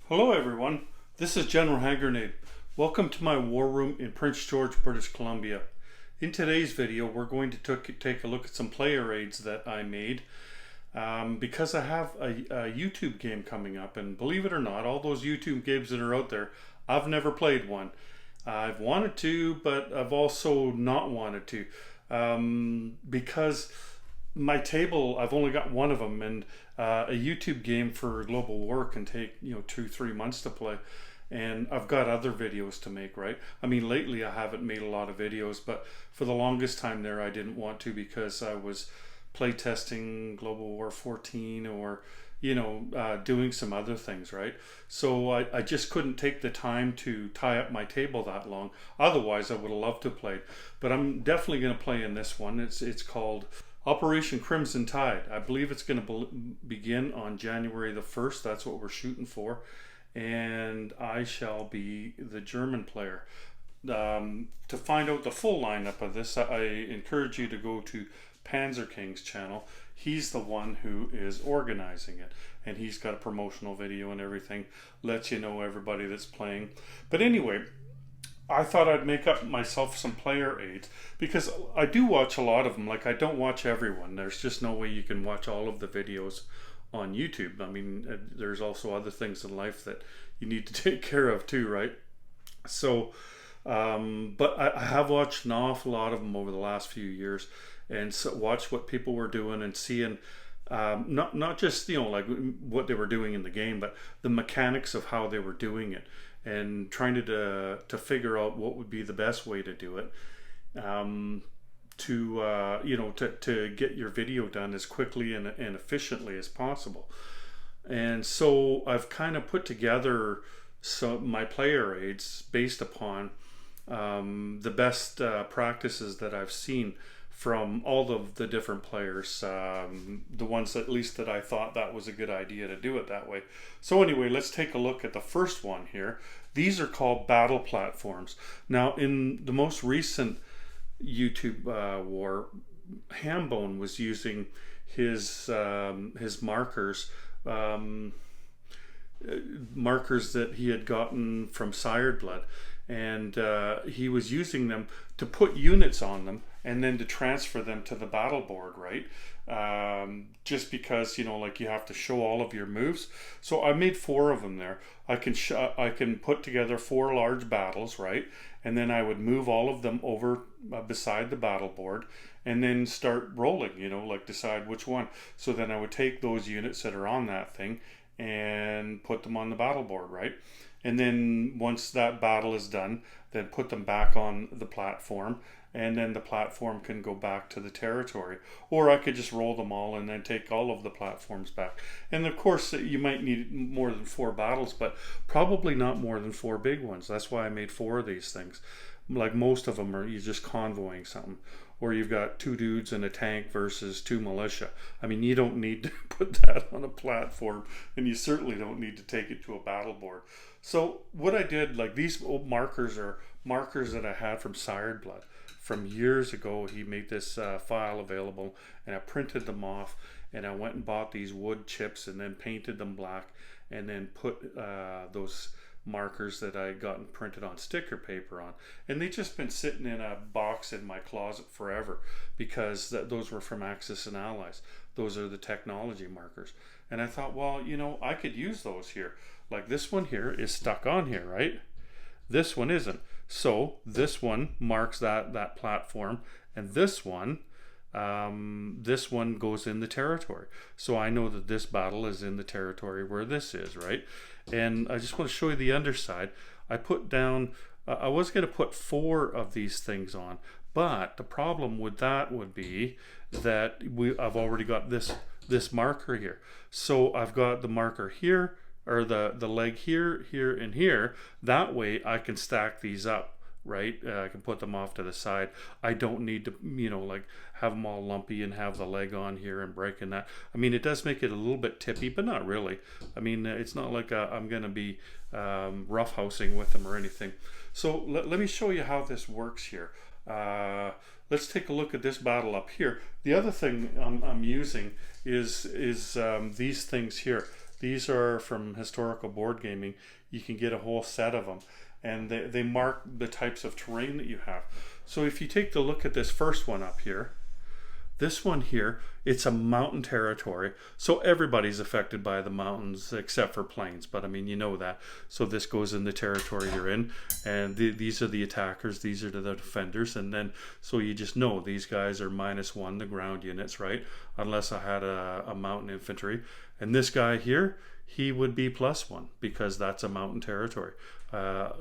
Hello everyone, this is General Hand Grenade. Welcome to my war room in Prince George, British Columbia. In today's video we're going to take a look at some player aids that I made because I have a YouTube game coming up, and believe it or not, all those YouTube games that are out there, I've never played one. I've wanted to, but I've also not wanted to because my table, I've only got one of them, and a YouTube game for global war can take 2-3 months to play, and I've got other videos to make, right? I mean, lately I haven't made a lot of videos, but for the longest time there I didn't want to because I was playtesting Global War 14 or doing some other things, right? So I just couldn't take the time to tie up my table that long. Otherwise I would have loved to play, but I'm definitely going to play in this one. It's called Operation Crimson Tide. I believe it's going to begin on January the 1st. That's what we're shooting for. And I shall be the German player. To find out the full lineup of this, I encourage you to go to Panzer King's channel. He's the one who is organizing it, and he's got a promotional video and everything. Lets you know everybody that's playing. But anyway, I thought I'd make up myself some player aids because I do watch a lot of them. Like, I don't watch everyone. There's just no way you can watch all of the videos on YouTube. I mean, there's also other things in life that you need to take care of too, right? So, but I have watched an awful lot of them over the last few years, and so watch what people were doing and seeing not just like what they were doing in the game, but the mechanics of how they were doing it, and trying to figure out what would be the best way to do it, to get your video done as quickly and efficiently as possible. And so I've kind of put together my player aids based upon the best practices that I've seen from all of the different players, the ones at least that I thought that was a good idea to do it that way. So anyway, let's take a look at the first one here. These are called battle platforms. Now, in the most recent YouTube war, Hambone was using his markers, markers that he had gotten from Sired Blood, and he was using them to put units on them and then to transfer them to the battle board, right? Just because like you have to show all of your moves. So I made 4 of them there. I can put together 4 large battles, right? And then I would move all of them over beside the battle board and then start rolling, like decide which one. So then I would take those units that are on that thing and put them on the battle board, right? And then once that battle is done, then put them back on the platform, and then the platform can go back to the territory. Or I could just roll them all and then take all of the platforms back. And of course you might need more than 4 battles, but probably not more than 4 big ones. That's why I made 4 of these things. Like most of them are you just convoying something, or you've got 2 dudes in a tank versus 2 militia. I mean, you don't need to put that on a platform, and you certainly don't need to take it to a battle board. So what I did, like these old markers are markers that I had from Sired Blood from years ago. He made this file available, and I printed them off, and I went and bought these wood chips and then painted them black, and then put those markers that I gotten printed on sticker paper on, and they just been sitting in a box in my closet forever because those were from Axis and Allies. Those are the technology markers, and I thought, well, I could use those here. Like this one here is stuck on here, right? This one isn't. So this one marks that platform, and this one goes in the territory. So I know that this battle is in the territory where this is, right? And I just want to show you the underside. I put down, I was going to put 4 of these things on, but the problem with that would be that I've already got this marker here. So I've got the marker here, or the leg here, here, and here. That way I can stack these up, right? I can put them off to the side. I don't need to, like have them all lumpy and have the leg on here and breaking that. I mean, it does make it a little bit tippy, but not really. I mean, it's not like I'm going to be roughhousing with them or anything. So let me show you how this works here. Let's take a look at this battle up here. The other thing I'm using is these things here. These are from historical board gaming. You can get a whole set of them, and they mark the types of terrain that you have. So if you take the look at this first one up here, this one here, it's a mountain territory. So everybody's affected by the mountains except for plains. But I mean, you know that. So this goes in the territory you're in. And these are the attackers. These are the defenders. And then, so you just know these guys are -1, the ground units, right? Unless I had a mountain infantry. And this guy here, he would be +1 because that's a mountain territory.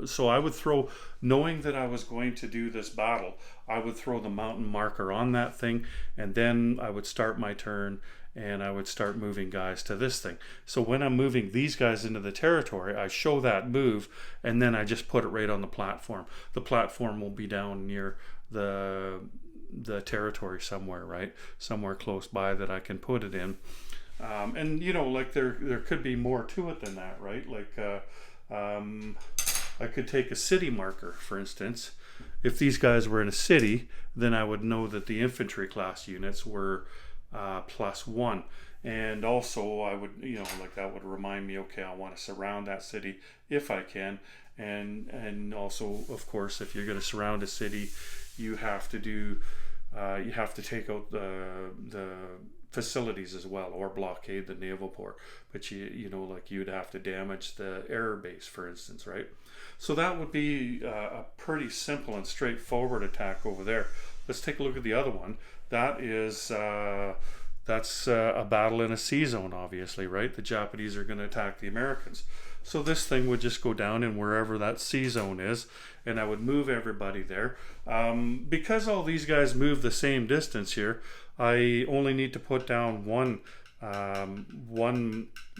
So I would throw, knowing that I was going to do this battle, I would throw the mountain marker on that thing, and then I would start my turn and I would start moving guys to this thing. So when I'm moving these guys into the territory, I show that move, and then I just put it right on the platform. The platform will be down near the territory somewhere, right? Somewhere close by that I can put it in. And you know, like there could be more to it than that, right? Like I could take a city marker, for instance. If these guys were in a city, then I would know that the infantry class units were +1. And also I would, you know, like that would remind me, okay, I want to surround that city if I can. And also, of course, if you're going to surround a city, you have to do, you have to take out the facilities as well, or blockade the naval port. But you know, like you'd have to damage the air base, for instance, right? So that would be a pretty simple and straightforward attack over there. Let's take a look at the other one. That is that's a battle in a sea zone, obviously, right? The Japanese are going to attack the Americans. So this thing would just go down in wherever that sea zone is, and I would move everybody there. Because all these guys move the same distance here, I only need to put down one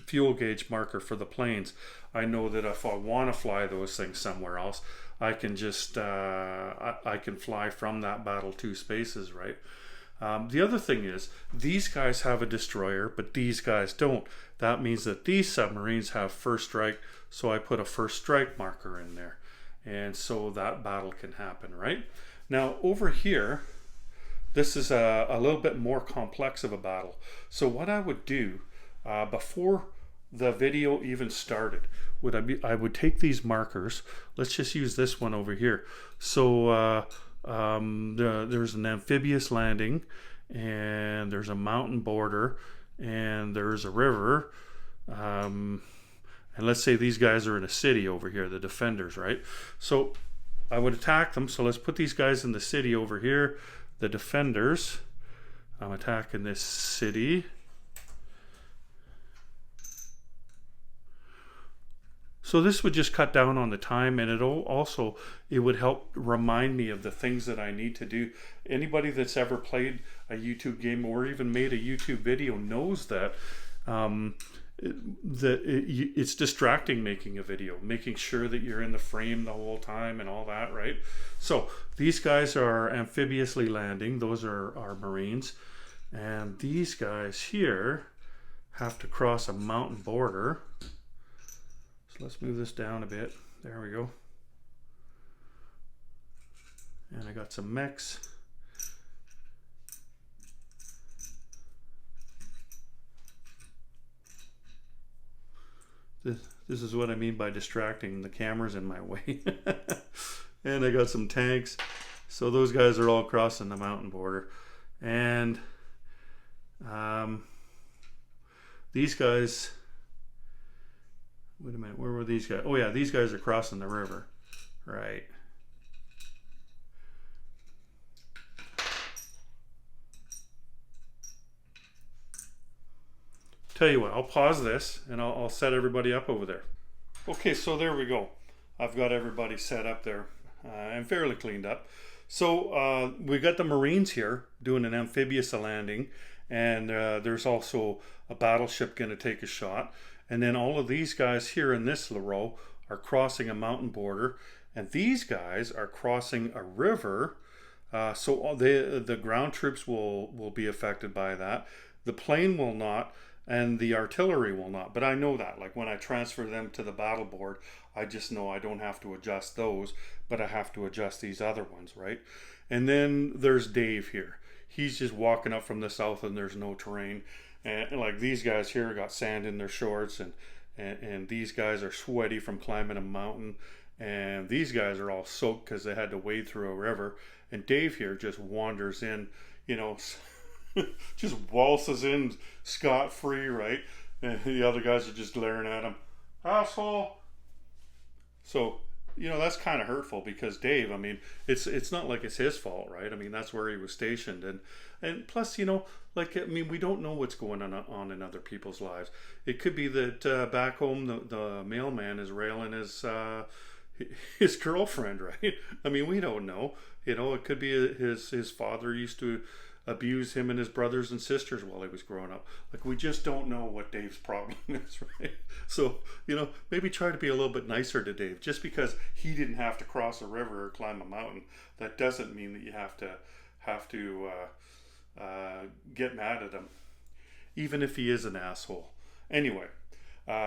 fuel gauge marker for the planes. I know that if I want to fly those things somewhere else, I can just I can fly from that battle 2 spaces, right? The other thing is, these guys have a destroyer, but these guys don't. That means that these submarines have first strike, so I put a first strike marker in there. And so that battle can happen, right? Now over here, this is a little bit more complex of a battle. So what I would do before the video even started, I would take these markers. Let's just use this one over here. So there's an amphibious landing, and there's a mountain border, and there's a river. And let's say these guys are in a city over here, the defenders, right? So I would attack them. So let's put these guys in the city over here. The defenders, I'm attacking this city. So this would just cut down on the time, and it would help remind me of the things that I need to do. Anybody that's ever played a YouTube game or even made a YouTube video knows that it's distracting making a video, making sure that you're in the frame the whole time and all that, right? So these guys are amphibiously landing. Those are our Marines. And these guys here have to cross a mountain border. So let's move this down a bit. There we go. And I got some mechs. This is what I mean by distracting. The camera's in my way. And I got some tanks. So those guys are all crossing the mountain border. And these guys, wait a minute, where were these guys? Oh yeah, these guys are crossing the river, right? Tell you what, I'll pause this and I'll set everybody up over there. Okay, so there we go. I've got everybody set up there and fairly cleaned up. So we got the Marines here doing an amphibious landing, and there's also a battleship going to take a shot. And then all of these guys here in this row are crossing a mountain border, and these guys are crossing a river. So all the ground troops will be affected by that. The plane will not, and the artillery will not. But I know that, like when I transfer them to the battle board, I just know I don't have to adjust those, but I have to adjust these other ones, right? And then there's Dave here. He's just walking up from the south, and there's no terrain. and like these guys here got sand in their shorts, and these guys are sweaty from climbing a mountain, and these guys are all soaked because they had to wade through a river. And Dave here just wanders in, just waltzes in scot-free, right? And the other guys are just glaring at him, asshole. So, that's kind of hurtful because Dave, I mean, it's not like it's his fault, right? I mean, that's where he was stationed. And plus, we don't know what's going on in other people's lives. It could be that back home, the mailman is railing his girlfriend, right? I mean, we don't know. It could be his father used to abuse him and his brothers and sisters while he was growing up. Like, we just don't know what Dave's problem is, right? So, maybe try to be a little bit nicer to Dave. Just because he didn't have to cross a river or climb a mountain, that doesn't mean that you have to get mad at him, even if he is an asshole. Anyway,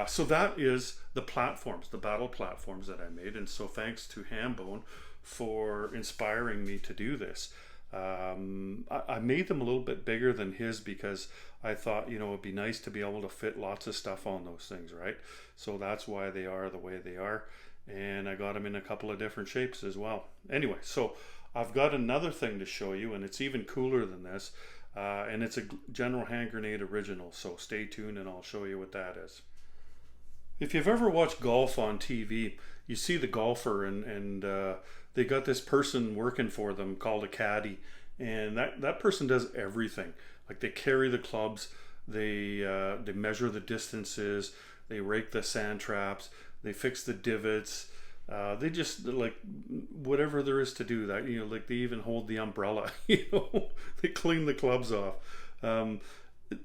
so that is the battle platforms that I made. And so thanks to Hambone for inspiring me to do this. I made them a little bit bigger than his because I thought, it'd be nice to be able to fit lots of stuff on those things, right? So that's why they are the way they are. And I got them in a couple of different shapes as well. Anyway, so I've got another thing to show you, and it's even cooler than this. And it's a General Hand Grenade original. So stay tuned and I'll show you what that is. If you've ever watched golf on TV, you see the golfer and they got this person working for them called a caddy, and that person does everything. Like, they carry the clubs, they measure the distances, they rake the sand traps, they fix the divots, they just, like, whatever there is to do. That, like, they even hold the umbrella. They clean the clubs off.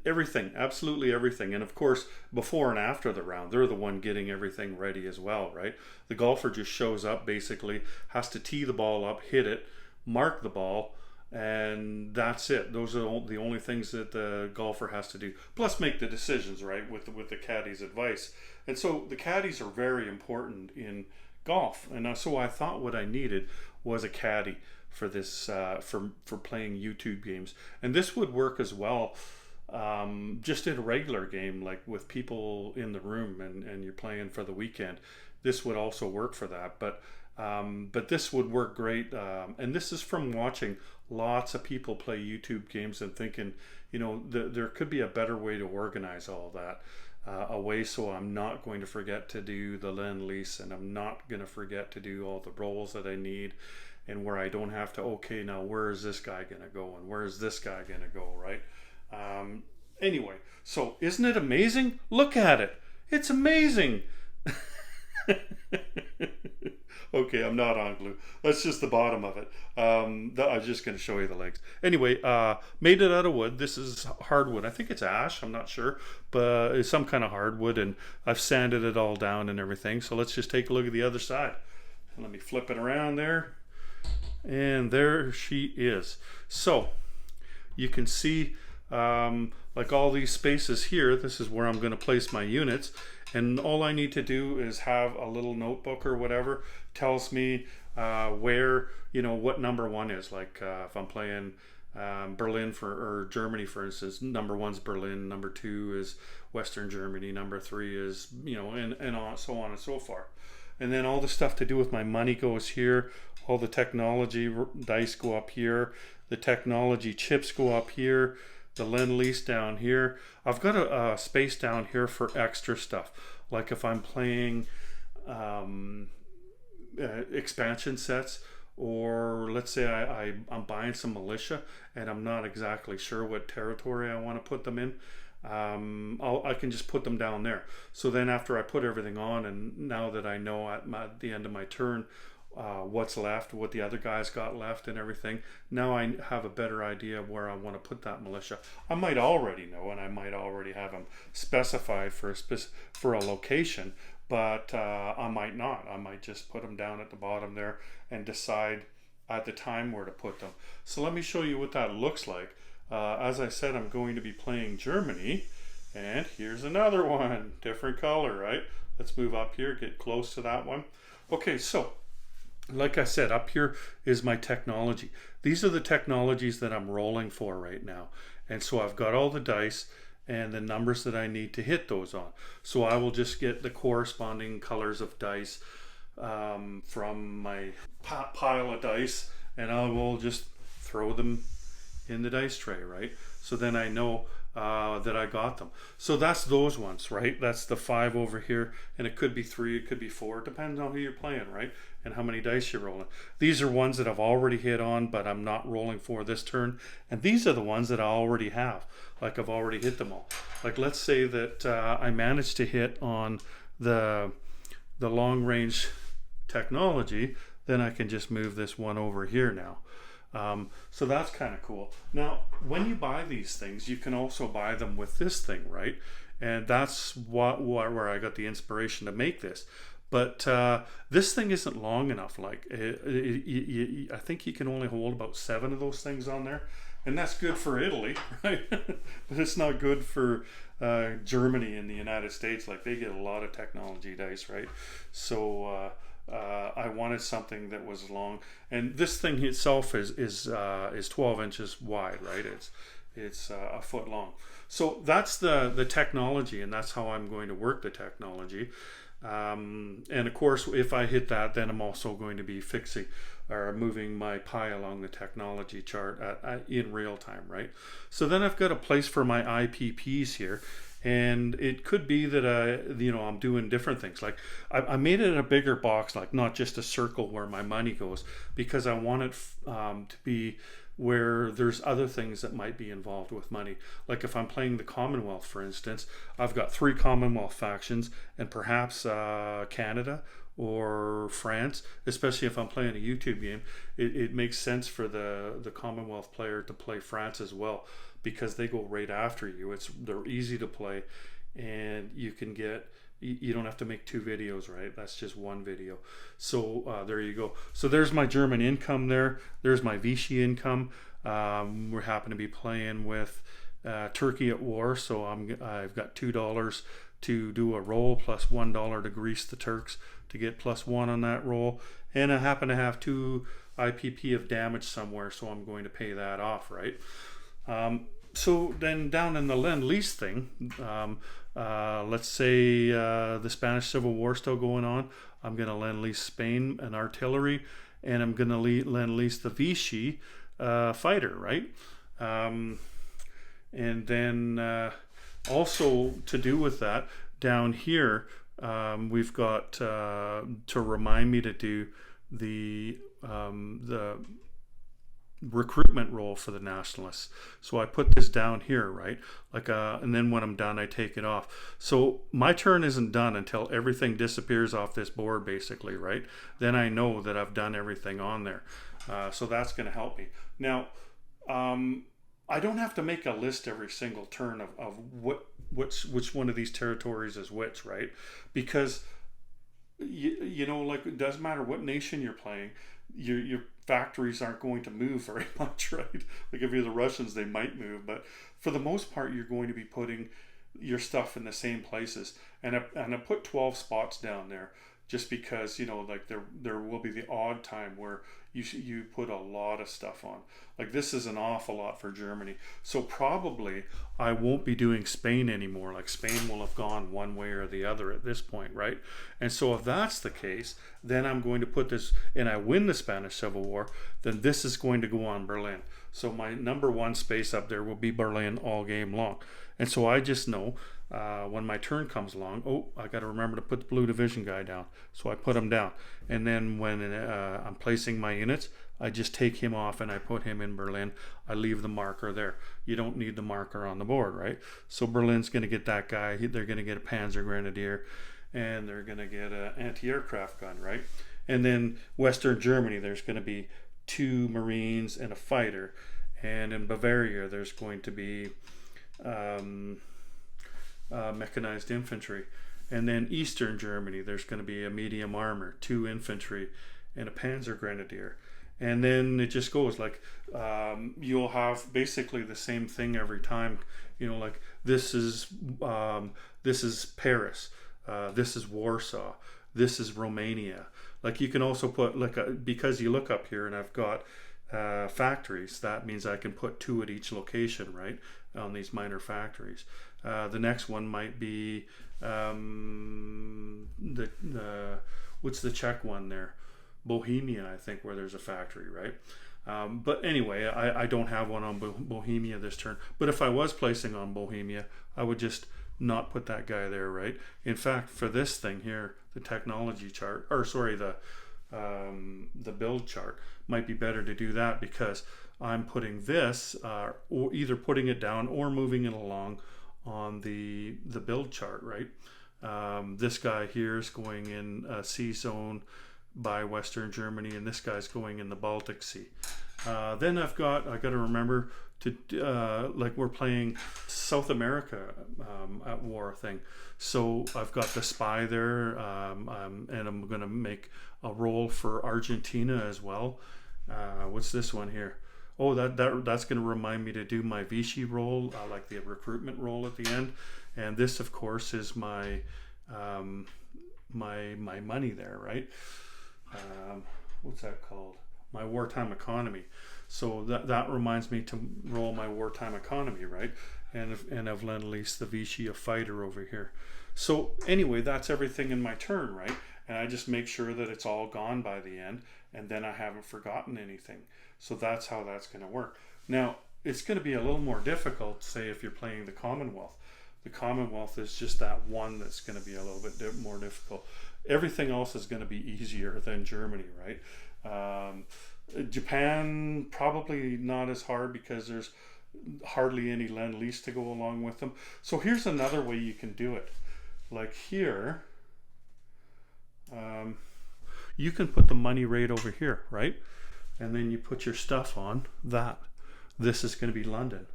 Everything, absolutely everything. And of course, before and after the round, they're the one getting everything ready as well, right? The golfer just shows up, basically has to tee the ball up, hit it, mark the ball, and that's it. Those are the only things that the golfer has to do. Plus make the decisions, right, with the caddy's advice. And so the caddies are very important in golf. And so I thought what I needed was a caddy for this, for playing YouTube games. And this would work as well just in a regular game, like with people in the room and you're playing for the weekend. This would also work for that, but this would work great. And this is from watching lots of people play YouTube games and thinking, there could be a better way to organize all that, a way so I'm not going to forget to do the Lease, and I'm not going to forget to do all the roles that I need, and where I don't have to, okay, now where is this guy going to go and where is this guy going to go, right? Anyway, so isn't it amazing? Look at it. It's amazing. Okay, I'm not on glue. That's just the bottom of it. I was just going to show you the legs. Anyway, made it out of wood. This is hardwood. I think it's ash. I'm not sure. But it's some kind of hardwood. And I've sanded it all down and everything. So let's just take a look at the other side. And let me flip it around there. And there she is. So you can see like all these spaces here. This is where I'm going to place my units. And all I need to do is have a little notebook or whatever tells me where, what number one is. Like if I'm playing Berlin or Germany, for instance, number one's Berlin, number two is Western Germany, number three is, and on, so on and so forth. And then all the stuff to do with my money goes here. All the technology dice go up here. The technology chips go up here. The Lease down here. I've got a space down here for extra stuff. Like if I'm playing expansion sets, or let's say I'm buying some militia and I'm not exactly sure what territory I want to put them in. I can just put them down there. So then after I put everything on, and now that I know at the end of my turn what's left, what the other guys got left and everything, now I have a better idea of where I want to put that militia. I might already know, and I might already have them specified for a location, but I might not. I might just put them down at the bottom there and decide at the time where to put them. So let me show you what that looks like. As I said, I'm going to be playing Germany, and here's another one, different color, right? Let's move up here, get close to that one. Okay, so like I said, up here is my technology. These are the technologies that I'm rolling for right now. And so I've got all the dice, and the numbers that I need to hit those on. So I will just get the corresponding colors of dice from my pile of dice, and I will just throw them in the dice tray, right? So then I know that I got them. So that's those ones, right? That's the 5 over here, and it could be 3, it could be 4. It depends on who you're playing, right? And how many dice you're rolling. These are ones that I've already hit on, but I'm not rolling for this turn. And these are the ones that I already have. Like I've already hit them all. Like let's say that I managed to hit on the long range technology, then I can just move this one over here now. So that's kind of cool. Now, when you buy these things, you can also buy them with this thing, right? And that's where I got the inspiration to make this. But this thing isn't long enough. Like I think you can only hold about 7 of those things on there, and that's good for Italy, right? But it's not good for Germany and the United States. Like they get a lot of technology dice, right? So I wanted something that was long, and this thing itself is 12 inches wide, right? It's a foot long. So that's the technology, and that's how I'm going to work the technology. And of course, if I hit that, then I'm also going to be fixing or moving my pie along the technology chart in real time, right? So then I've got a place for my IPPs here. And it could be that I'm doing different things. Like I made it a bigger box, like not just a circle where my money goes, because I want it to be where there's other things that might be involved with money. Like if I'm playing the Commonwealth, for instance, I've got 3 Commonwealth factions, and perhaps Canada or France, especially if I'm playing a YouTube game, it makes sense for the Commonwealth player to play France as well, because they go right after you. They're easy to play, and you don't have to make 2 videos, right? That's just 1 video. So there you go. So there's my German income there. There's my Vichy income. We happen to be playing with Turkey at war, so I've got $2 to do a roll, plus $1 to grease the Turks to get +1 on that roll. And I happen to have 2 IPP of damage somewhere, so I'm going to pay that off, right? So then down in the Lend-Lease thing, let's say the Spanish Civil War still going on. I'm going to Lend-Lease Spain an artillery, and I'm going to Lend-Lease the Vichy fighter, right? And then also to do with that, down here, we've got to remind me to do the recruitment role for the nationalists. So I put this down here, right? And then when I'm done, I take it off. So my turn isn't done until everything disappears off this board, basically, right? Then I know that I've done everything on there. So that's going to help me. Now, I don't have to make a list every single turn of which one of these territories is which, right? Because like it doesn't matter what nation you're playing, your factories aren't going to move very much, right? Like if you're the Russians, they might move, but for the most part, you're going to be putting your stuff in the same places. And I put 12 spots down there just because, like there will be the odd time where you put a lot of stuff on. Like this is an awful lot for Germany. So probably I won't be doing Spain anymore. Like Spain will have gone one way or the other at this point, right? And so if that's the case, then I'm going to put this, and I win the Spanish Civil War, then this is going to go on Berlin. So my number 1 space up there will be Berlin all game long. And so I just know when my turn comes along, I got to remember to put the blue division guy down. So I put him down. And then when I'm placing my units, I just take him off and I put him in Berlin. I leave the marker there. You don't need the marker on the board, right? So Berlin's going to get that guy. They're going to get a Panzer Grenadier, and they're going to get an anti-aircraft gun, right? And then Western Germany, there's going to be 2 Marines and a fighter. And in Bavaria, there's going to be mechanized infantry. And then Eastern Germany, there's going to be a medium armor, 2 infantry, and a Panzer Grenadier. And then it just goes like you'll have basically the same thing every time. Like this is Paris, this is Warsaw, this is Romania. Like you can also put because you look up here and I've got factories, that means I can put 2 at each location, right, on these minor factories. The next one might be what's the Czech one there? Bohemia, I think, where there's a factory, right? But anyway, I don't have one on Bohemia this turn. But if I was placing on Bohemia, I would just not put that guy there, right? In fact, for this thing here, the technology chart, or sorry, the build chart, might be better to do that, because I'm putting this, or either putting it down or moving it along on the build chart, right? This guy here is going in a sea zone by Western Germany, and this guy's going in the Baltic Sea. Then I got to remember to like we're playing South America at war thing, so I've got the spy there, and I'm gonna make a roll for Argentina as well. What's this one here? Oh, that's gonna remind me to do my Vichy roll, like the recruitment roll at the end. And this, of course, is my my money there, right? What's that called? My wartime economy. So that reminds me to roll my wartime economy, right? And I've Lend-Lease the Vichy, a fighter over here. So anyway, that's everything in my turn, right? And I just make sure that it's all gone by the end, and then I haven't forgotten anything. So that's how that's going to work. Now, it's going to be a little more difficult, say, if you're playing the Commonwealth. The Commonwealth is just that one that's going to be a little bit more difficult. Everything else is going to be easier than Germany, right? Japan, probably not as hard, because there's hardly any Lend-Lease to go along with them. So here's another way you can do it. Like here, you can put the money right over here, right? And then you put your stuff on that. This is going to be London.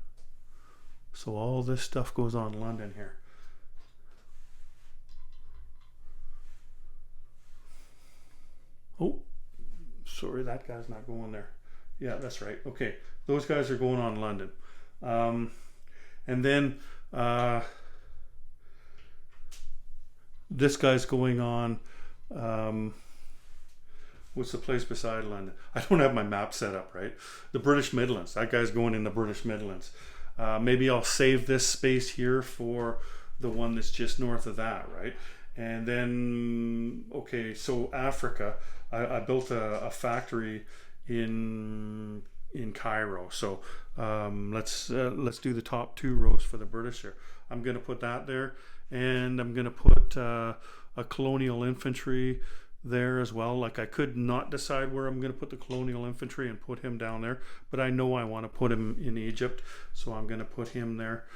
So all this stuff goes on London here. Oh, sorry, that guy's not going there. Yeah, that's right. Okay, those guys are going on London. And then this guy's going on, what's the place beside London? I don't have my map set up, right? The British Midlands. That guy's going in the British Midlands. Maybe I'll save this space here for the one that's just north of that, right? And then, okay, so Africa, I built a factory in Cairo. So let's do the top 2 rows for the British here. I'm going to put that there, and I'm going to put a colonial infantry there as well. Like, I could not decide where I'm going to put the colonial infantry and put him down there, but I know I want to put him in Egypt, so I'm going to put him there.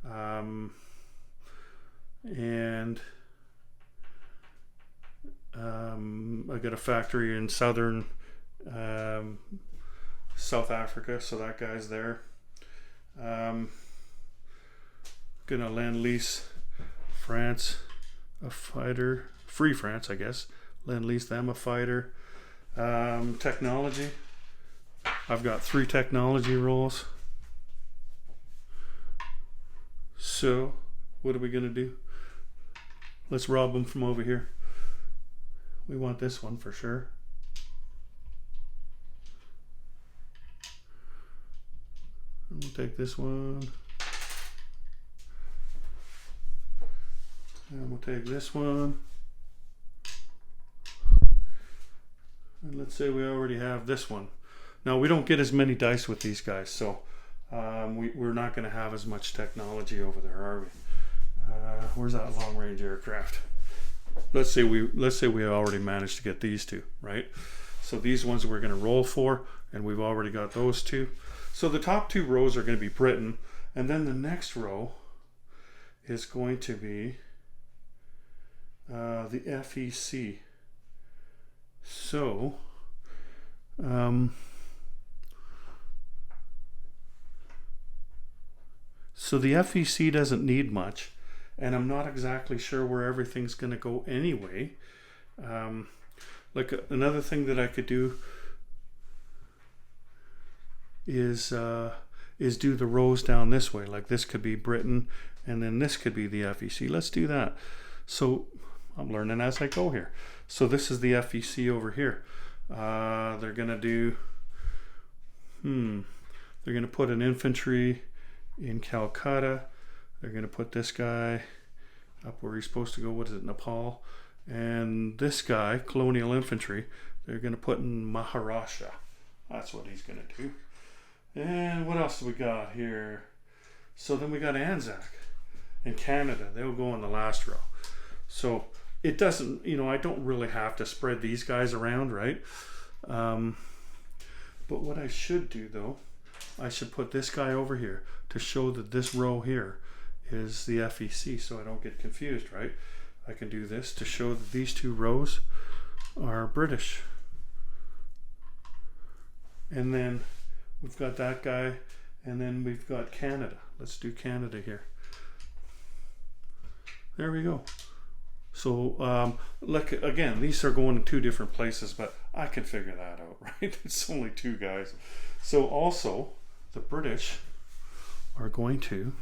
And I got a factory in southern South Africa, so that guy's there. Gonna Lend-Lease France a fighter, Free France, I guess. Lend-Lease them a fighter. Technology, I've got 3 technology rolls. So what are we gonna do? Let's rob them from over here. We want this one for sure. And we'll take this one. And we'll take this one. And let's say we already have this one. Now, we don't get as many dice with these guys, so we're not going to have as much technology over there, are we? Where's that long-range aircraft? Let's say we already managed to get these 2, right? So these ones we're going to roll for, and we've already got those 2. So the top 2 rows are going to be Britain, and then the next row is going to be the FEC. So so the FEC doesn't need much, and I'm not exactly sure where everything's going to go anyway. Like another thing that I could do is do the rows down this way. Like this could be Britain, and then this could be the FEC. Let's do that. So I'm learning as I go here. So this is the FEC over here. They're gonna do, they're gonna put an infantry in Calcutta. They're going to put this guy up where he's supposed to go. What is it, Nepal? And this guy, Colonial Infantry, they're going to put in Maharashtra. That's what he's going to do. And what else do we got here? So then we got Anzac in Canada. They'll go in the last row. So it doesn't, you know, I don't really have to spread these guys around, right? But what I should do though, I should put this guy over here to show that this row here is the FEC, so I don't get confused, right? I can do this to show that these two rows are British. And then we've got that guy, and then we've got Canada. Let's do Canada here. There we go. So look, again, these are going in two different places, but I can figure that out, right? It's only two guys. So also the British are going to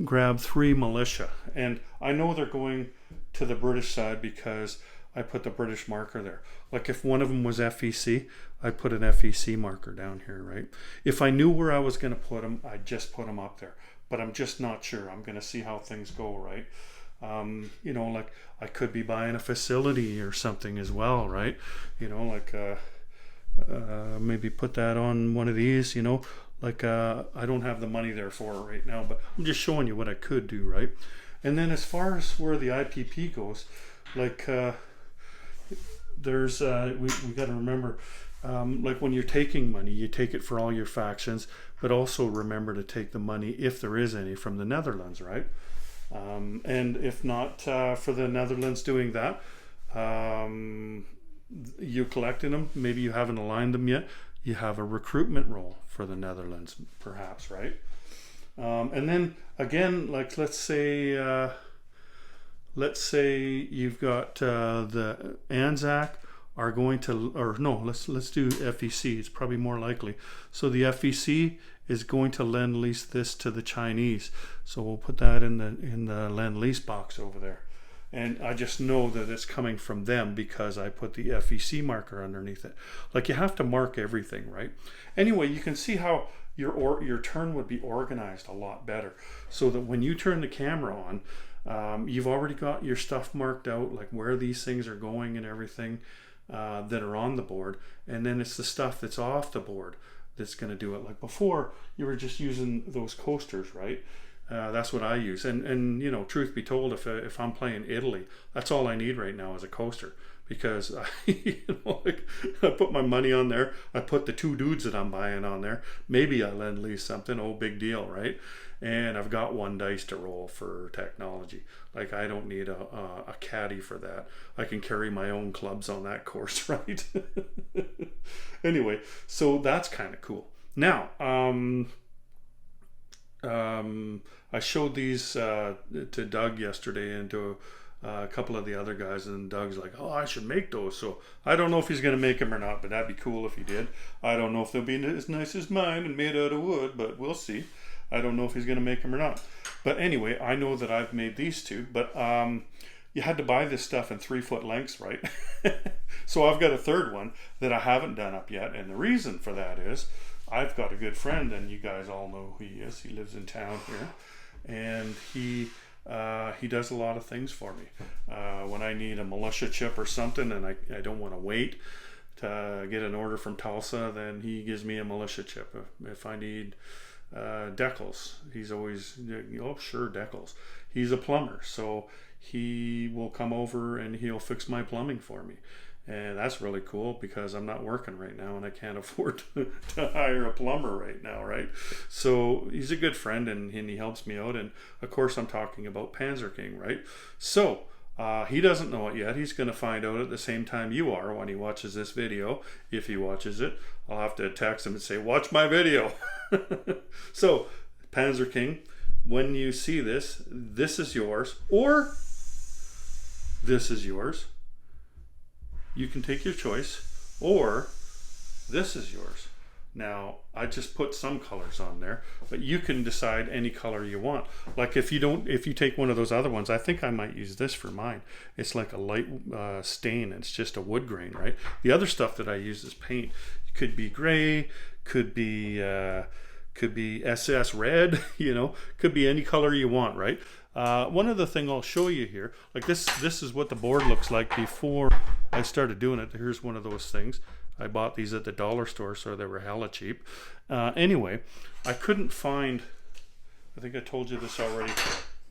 grab 3 militia, and I know they're going to the British side because I put the British marker there. Like if one of them was FEC, I'd put an FEC marker down here, right? If I knew where I was going to put them, I'd just put them up there. But I'm just not sure. I'm going to see how things go, right? You know, like I could be buying a facility or something as well, right? You know, like maybe put that on one of these, you know, like I don't have the money there for it right now, but I'm just showing you what I could do, right? And then as far as where the IPP goes, like there's we got to remember, like when you're taking money, you take it for all your factions, but also remember to take the money, if there is any, from the Netherlands, right? And if not for the Netherlands doing that, you collecting them, maybe you haven't aligned them yet, you have a recruitment role for the Netherlands, perhaps, right? And then again, like let's say you've got the Anzac are going to, or no, let's do FEC. It's probably more likely. So the FEC is going to lend lease this to the Chinese. So we'll put that in the lend lease box over there. And I just know that it's coming from them because I put the FEC marker underneath it. Like you have to mark everything, right? Anyway, you can see how your turn would be organized a lot better, so that when you turn the camera on, you've already got your stuff marked out, like where these things are going and everything that are on the board, and then it's the stuff that's off the board that's going to do it. Like before, you were just using those coasters, right? That's what I use, and you know, truth be told, if I'm playing Italy, that's all I need right now is a coaster, because you know, like, I put my money on there, I put the 2 dudes that I'm buying on there, maybe I lend lease something, oh big deal, right? And I've got 1 dice to roll for technology. Like I don't need a caddy for that. I can carry my own clubs on that course, right? Anyway, so that's kind of cool. Now, I showed these to Doug yesterday and to a couple of the other guys, and Doug's like, oh, I should make those. So I don't know if he's going to make them or not, but that'd be cool if he did. I don't know if they'll be as nice as mine and made out of wood, but we'll see. I don't know if he's going to make them or not. But anyway, I know that I've made these 2, but you had to buy this stuff in 3-foot lengths, right? So I've got a 3rd one that I haven't done up yet, and the reason for that is I've got a good friend, and you guys all know who he is. He lives in town here, and he does a lot of things for me. When I need a militia chip or something, and I don't want to wait to get an order from Tulsa, then he gives me a militia chip. If I need decals, he's always, oh sure, decals. He's a plumber, so he will come over and he'll fix my plumbing for me. And that's really cool because I'm not working right now and I can't afford to hire a plumber right now, right? So he's a good friend, and he helps me out. And of course, I'm talking about Panzer King, right? So he doesn't know it yet. He's going to find out at the same time you are when he watches this video. If he watches it, I'll have to text him and say, watch my video. So Panzer King, when you see this, this is yours, or this is yours. You can take your choice, or this is yours. Now, I just put some colors on there, but you can decide any color you want. Like if you take one of those other ones, I think I might use this for mine. It's like a light stain. It's just a wood grain, right? The other stuff that I use is paint. It could be gray, could be could be SS red, you know, could be any color you want, right? One other thing I'll show you here, like this is what the board looks like before I started doing it. Here's one of those things. I bought these at the dollar store, so they were hella cheap. Anyway, I couldn't find, I think I told you this already,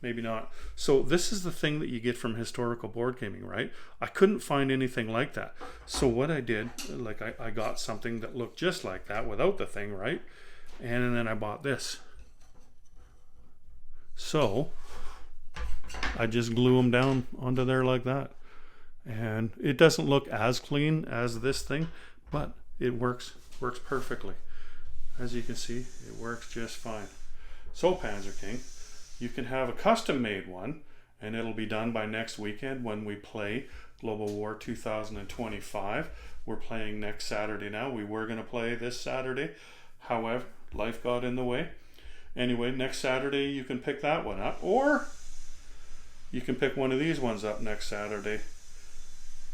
maybe not. So this is the thing that you get from historical board gaming, right? I couldn't find anything like that. So what I did, like I got something that looked just like that without the thing, right? And then I bought this. So I just glue them down onto there like that. And it doesn't look as clean as this thing, but it works perfectly. As you can see, it works just fine. So Panzer King, you can have a custom made one, and it'll be done by next weekend when we play Global War 2025. We're playing next Saturday now. We were going to play this Saturday. However, life got in the way. Anyway, next Saturday you can pick that one up, or you can pick one of these ones up next Saturday,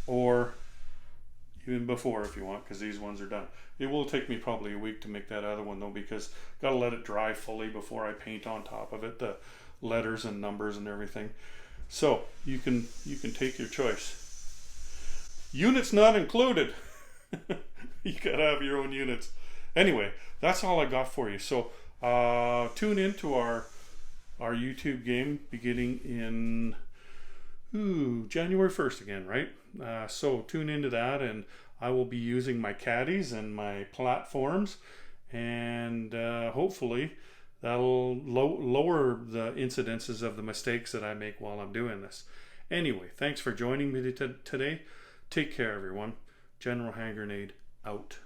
or even before if you want, because these ones are done. It will take me probably a week to make that other one though, because got to let it dry fully before I paint on top of it, the letters and numbers and everything. So you can take your choice. Units not included. You gotta have your own units. Anyway, that's all I got for you. So tune in to our YouTube game beginning in January 1st again, right? So tune into that, and I will be using my caddies and my platforms, and hopefully that'll lower the incidences of the mistakes that I make while I'm doing this. Anyway, thanks for joining me today. Take care, everyone. General Hand Grenade out.